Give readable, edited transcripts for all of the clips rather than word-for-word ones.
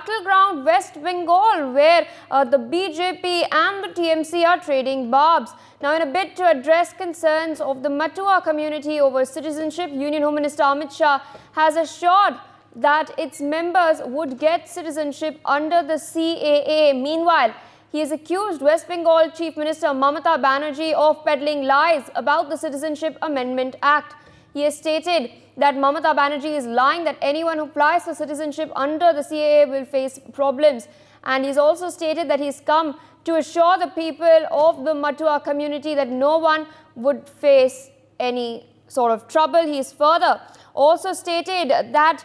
battleground West Bengal, where the BJP and the TMC are trading barbs. Now, in a bid to address concerns of the Matua community over citizenship, Union Home Minister Amit Shah has assured that its members would get citizenship under the CAA. Meanwhile, he has accused West Bengal Chief Minister Mamata Banerjee of peddling lies about the Citizenship Amendment Act. He has stated that Mamata Banerjee is lying, that anyone who applies for citizenship under the CAA will face problems. And he's also stated that he's come to assure the people of the Matua community that no one would face any sort of trouble. He's further also stated that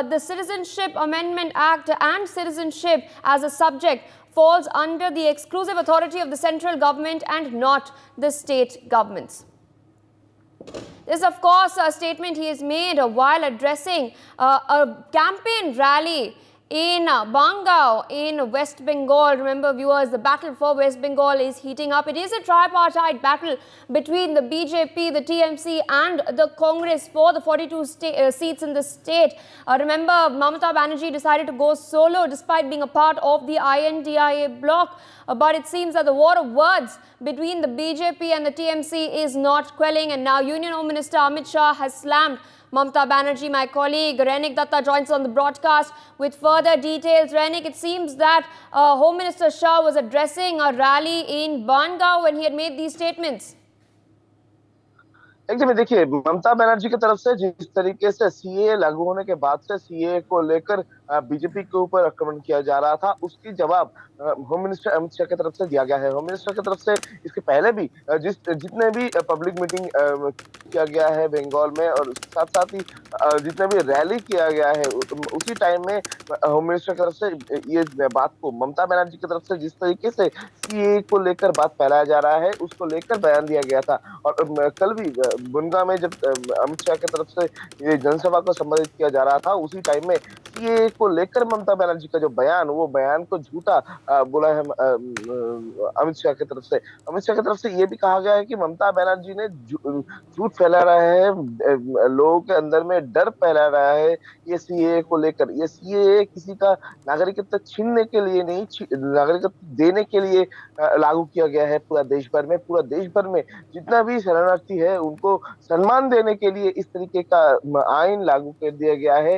the Citizenship Amendment Act and citizenship as a subject falls under the exclusive authority of the central government and not the state governments. This is, of course, a statement he has made while addressing a campaign rally in Bangao in West Bengal. Remember, viewers, the battle for West Bengal is heating up. It is a tripartite battle between the BJP, the TMC and the Congress for the 42 seats in the state. Remember, Mamata Banerjee decided to go solo despite being a part of the INDIA bloc. But it seems that the war of words between the BJP and the TMC is not quelling. And now Union Home Minister Amit Shah has slammed Mamata Banerjee. My colleague Rainik Datta joins us on the broadcast with further details. Rainik, it seems that Home Minister Shah was addressing a rally in Bangao when he had made these statements. एकदम देखिए, ममता बनर्जी की तरफ से जिस तरीके से CA लागू होने के बाद से सीए को लेकर बीजेपी के ऊपर आक्रमण किया जा रहा था, उसकी जवाब होम मिनिस्टर अमित शाह की तरफ से दिया गया है। होम मिनिस्टर की तरफ से इसके पहले भी जितने भी पब्लिक मीटिंग किया गया है बंगाल में और साथ साथ ही जितने भी रैली किया गया है, उसी टाइम में होम मिनिस्टर की तरफ से ये बात को ममता बनर्जी की तरफ से जिस तरीके से सीए को लेकर बात फैलाया जा रहा है, उसको लेकर बयान दिया गया था। और कल भी बुनगा में जब अमित शाह की तरफ से ये जनसभा को संबोधित किया जा रहा था, उसी टाइम में सीए को लेकर ममता बनर्जी का जो बयान, वो बयान को झूठा बोला है अमित शाह की तरफ से। अमित शाह की तरफ से ये भी कहा गया है कि ममता बनर्जी ने झूठ फैला रहा है, लोगों के अंदर में डर फैला रहा है ये सीए को लेकर। ये सीए किसी का नागरिकत्व छीनने के लिए नहीं, नागरिकत्व देने के लिए लागू किया गया है पूरा देश भर में। पूरा देश भर में जितना भी शरणार्थी है उनको सम्मान देने के लिए इस तरीके का आइन लागू कर दिया गया है।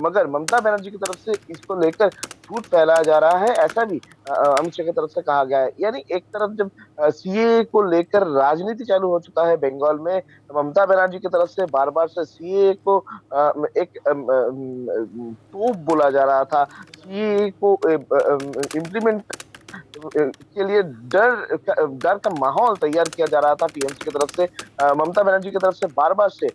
मगर ममता बनर्जी की तरफ से इसको लेकर झूठ फैलाया जा रहा है, ऐसा भी अमित शाह की तरफ से कहा गया है। यानी एक तरफ जब सीए को लेकर राजनीति चालू हो चुका है बंगाल में, ममता बनर्जी की तरफ से बार बार से सीए को एक तोप बोला जा रहा था, सीए को इम्प्लीमेंट के लिए डर का माहौल तैयार किया जा रहा था टीएमसी की तरफ से। ममता बनर्जी की तरफ से बार बार से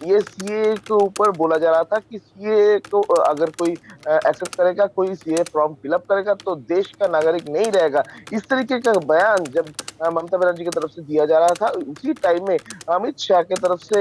ये सीए के ऊपर बोला जा रहा था कि सीए को अगर कोई एक्सेप्ट करेगा, कोई सीए फॉर्म फिलअप करेगा तो देश का नागरिक नहीं रहेगा। इस तरीके का बयान जब ममता बनर्जी की तरफ से दिया जा रहा था, उसी टाइम में अमित शाह की तरफ से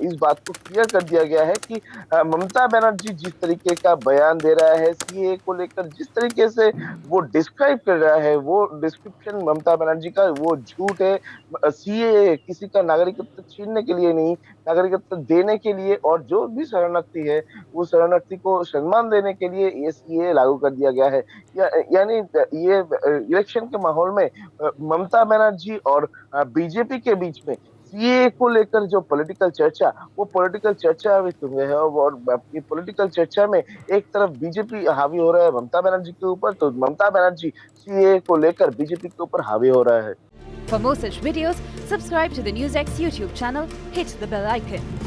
इस बात को क्लियर कर दिया गया है कि ममता बनर्जी जिस तरीके का बयान दे रहा है सीए को लेकर, जिस तरीके से वो डिस्क्राइब कर रहा है, वो डिस्क्रिप्शन ममता बनर्जी का वो झूठ है। सीए किसी का नागरिकत्व छीनने के लिए नहीं, नागरिकत्व देने के लिए, और जो भी शरणार्थी है वो शरणार्थी को सम्मान देने के लिए ये सीए लागू कर दिया गया है। यानी ये इलेक्शन के माहौल में ममता बनर्जी और बीजेपी के बीच में सीए को लेकर जो पॉलिटिकल चर्चा, वो पॉलिटिकल चर्चा अभी तुम है। और ये पॉलिटिकल चर्चा में एक तरफ बीजेपी हावी हो रहा है ममता बनर्जी के ऊपर, तो ममता बनर्जी सीए को लेकर बीजेपी के ऊपर हावी हो रहा है। For more such videos, subscribe to the NewsX YouTube channel, hit the bell icon.